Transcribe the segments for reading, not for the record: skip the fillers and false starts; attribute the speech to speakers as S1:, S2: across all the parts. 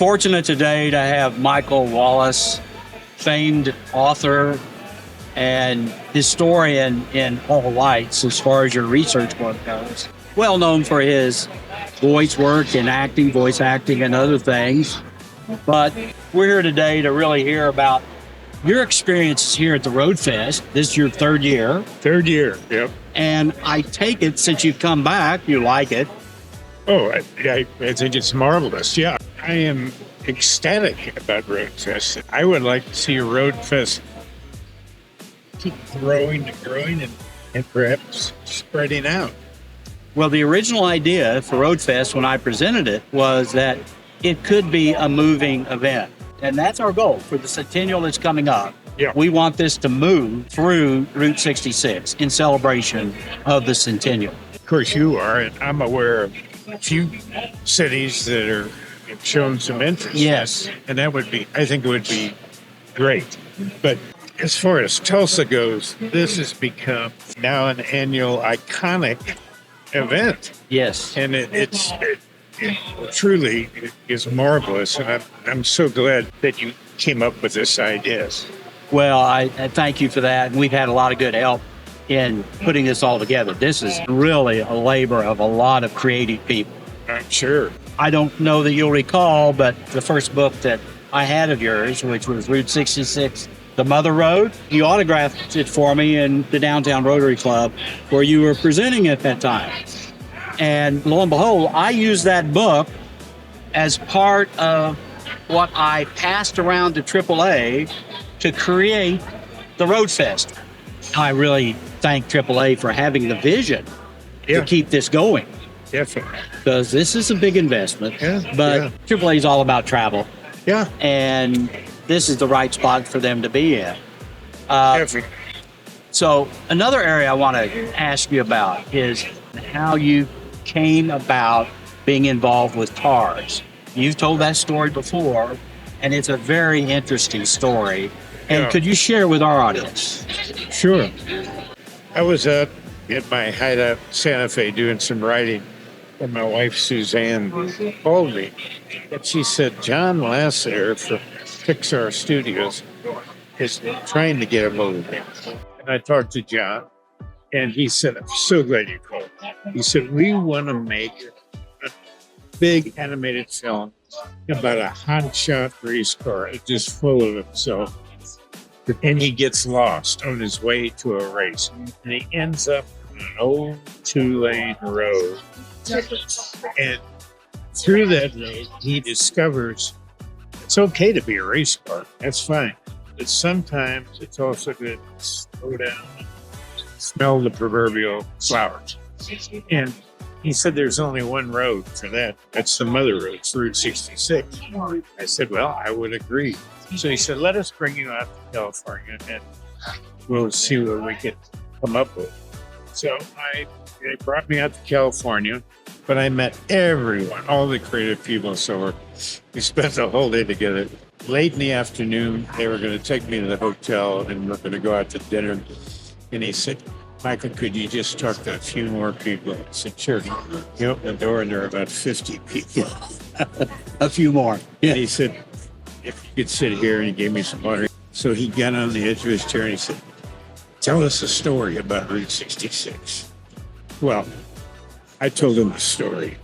S1: fortunate today to have Michael Wallis, famed author and historian in all lights as far as your research work goes. Well known for his voice work and acting, voice acting and other things. But we're here today to really hear about your experiences here at the Road Fest. This is your third year.
S2: Third year, yep.
S1: And I take it since you've come back, you like it.
S2: Oh, I think it's marvelous. Yeah, I am ecstatic about Road Fest. I would like to see a Road Fest keep growing and perhaps spreading out.
S1: Well, the original idea for Road Fest when I presented it was that it could be a moving event. And that's our goal for the centennial that's coming up.
S2: Yeah.
S1: We want this to move through Route 66 in celebration of the centennial.
S2: Of course you are, and I'm aware of a few cities that are showing some interest.
S1: Yes.
S2: And I think it would be great. But as far as Tulsa goes, this has become now an annual iconic event.
S1: Yes.
S2: And it truly is marvelous. And I'm so glad that you came up with this idea.
S1: Well, I thank you for that. And we've had a lot of good help in putting this all together. This is really a labor of a lot of creative people.
S2: I'm sure.
S1: I don't know that you'll recall, but the first book that I had of yours, which was Route 66, The Mother Road, you autographed it for me in the Downtown Rotary Club where you were presenting at that time. And lo and behold, I used that book as part of what I passed around to AAA to create the Road Fest. I really thank AAA for having the vision to keep this going.
S2: Definitely.
S1: Because this is a big investment, but AAA is all about travel.
S2: Yeah.
S1: And this is the right spot for them to be in.
S2: Definitely.
S1: So another area I want to ask you about is how you came about being involved with TARS. You've told that story before, and it's a very interesting story. And could you share with our audience?
S2: Sure. I was out at my hideout in Santa Fe doing some writing, and my wife Suzanne called me, and she said, John Lasseter from Pixar Studios is trying to get a movie. And I talked to John, and he said, I'm so glad you called. He said, we want to make a big animated film about a hotshot race car. It's just full of himself. And he gets lost on his way to a race. And he ends up on an old 2-lane road. And through that road, he discovers it's okay to be a race car. That's fine. But sometimes it's also good to slow down and smell the proverbial flowers. And he said there's only one road for that. That's the Mother Road. It's Route 66. I said, well, I would agree. So he said, let us bring you out to California and we'll see what we can come up with. So they brought me out to California, but I met everyone, all the creative people. So we spent the whole day together. Late in the afternoon, they were going to take me to the hotel and we're going to go out to dinner. And he said, Michael, could you just talk to a few more people? I said, sure. He opened the door and there were about 50 people.
S1: A few more.
S2: And he said, if you could sit here, and he gave me some water. So he got on the edge of his chair and he said, tell us a story about Route 66. Well, I told him the story.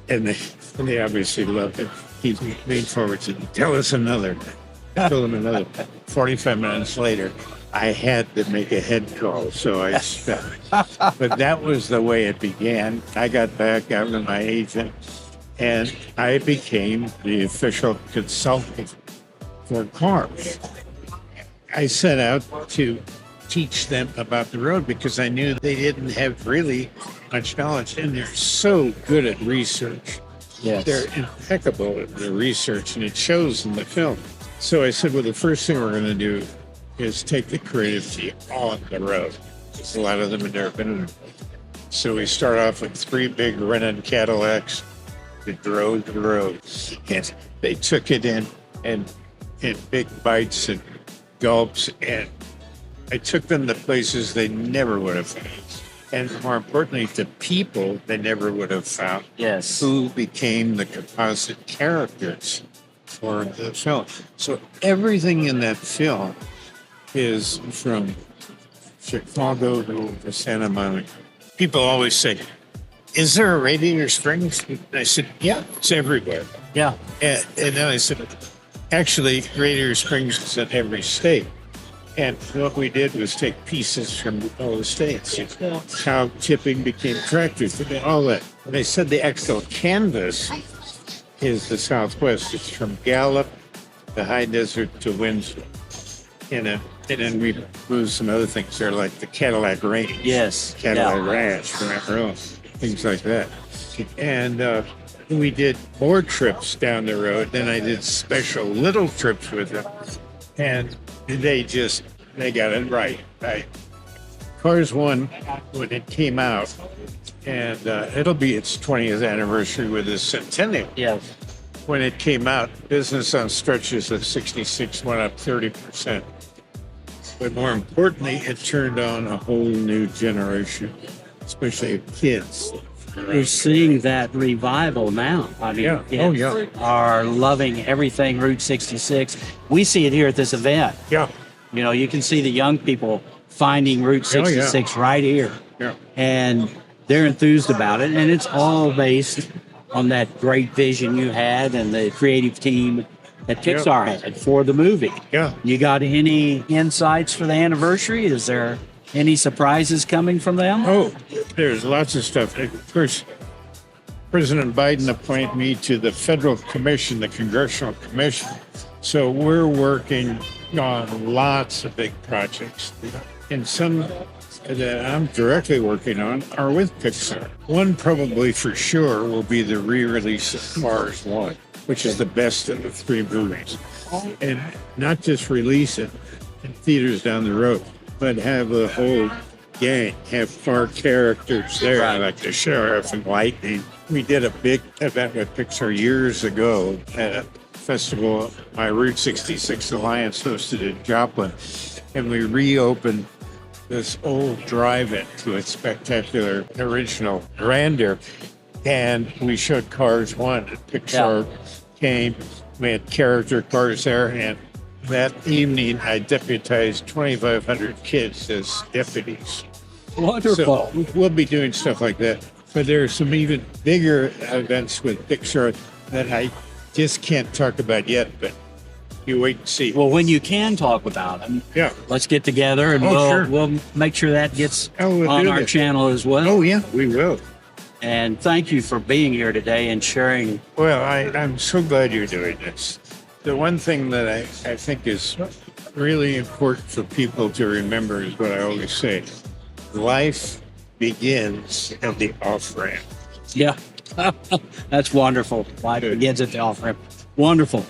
S2: And they obviously loved it. He leaned forward and said, tell us another. I told him another. 45 minutes later, I had to make a head call, so I stopped. But that was the way it began. I got back out with my agent, and I became the official consultant for CARS. I set out to teach them about the road because I knew they didn't have really much knowledge, and they're so good at research.
S1: Yes.
S2: They're impeccable at their research, and it shows in the film. So I said, well, the first thing we're going to do is take the creative team on the road. Because a lot of them have never been in it. So we start off with 3 big rented Cadillacs that drove the road. And they took it in big bites and gulps. And I took them to places they never would have found. and more importantly, the people they never would have found,
S1: Yes.
S2: who became the composite characters for the film. So everything in that film is from Chicago to Santa Monica. People always say, "Is there a Radiator Springs?" And I said, "Yeah, it's everywhere."
S1: Yeah.
S2: And then I said, "Actually, Radiator Springs is in every state." And what we did was take pieces from all the states. How tipping became tractors, all that. And they said the actual canvas is the Southwest. It's from Gallup, the high desert to Windsor. And then we moved some other things there, like the Cadillac Range.
S1: Yes.
S2: Cadillac Ranch, remember? Things like that. And we did more trips down the road. Then I did special little trips with them. And they got it right. Cars 1, when it came out, and it'll be its 20th anniversary with the centennial.
S1: Yes.
S2: When it came out, business on stretches of 66 went up 30%. But more importantly, it turned on a whole new generation, especially of kids.
S1: We're seeing that revival now. I mean,
S2: Yeah.
S1: kids
S2: Oh, yeah.
S1: are loving everything Route 66. We see it here at this event.
S2: Yeah.
S1: You know, you can see the young people finding Route
S2: Oh, yeah.
S1: 66 right here.
S2: Yeah.
S1: And they're enthused about it. And it's all based on that great vision you had and the creative team that Pixar had for the movie.
S2: Yeah.
S1: You got any insights for the anniversary? Is there any surprises coming from them?
S2: Oh, there's lots of stuff. Of course, President Biden appointed me to the Federal Commission, the Congressional Commission. So we're working on lots of big projects. And some that I'm directly working on are with Pixar. One probably for sure will be the re-release of Cars 1, which is the best of the 3 movies. And not just release it in theaters down the road, but have a whole gang, have car characters there,
S1: Right.
S2: like the sheriff and Lightning. We did a big event with Pixar years ago at a festival my Route 66 Alliance hosted in Joplin, and we reopened this old drive-in to its spectacular original grandeur, and we showed Cars 1, and Pixar came. We had character cars there, and that evening I deputized 2,500 kids as deputies.
S1: Wonderful.
S2: So we'll be doing stuff like that. But there are some even bigger events with Pixar that I just can't talk about yet, but you wait and see.
S1: Well, when you can talk about them,
S2: Yeah.
S1: let's get together and
S2: sure.
S1: we'll make sure that gets
S2: We'll
S1: on
S2: do
S1: our
S2: that.
S1: channel as well.
S2: Oh, yeah, we will.
S1: And thank you for being here today and sharing.
S2: Well, I'm so glad you're doing this. The one thing that I think is really important for people to remember is what I always say. Life begins at the off-ramp.
S1: Yeah, that's wonderful. Life
S2: Good.
S1: begins at the off-ramp. Wonderful.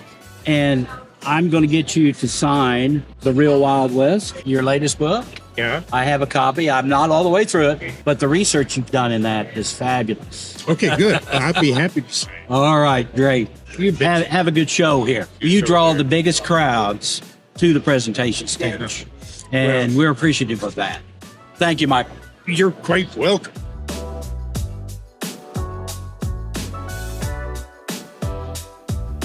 S1: And I'm going to get you to sign The Real Wild West, your latest book.
S2: Yeah?
S1: I have a copy. I'm not all the way through it, but the research you've done in that is fabulous.
S2: Okay, good. I'd be happy to say.
S1: All right, great. Have a good show here. You draw the biggest crowds to the presentation stage, and we're appreciative of that. Thank you, Michael.
S2: You're quite welcome.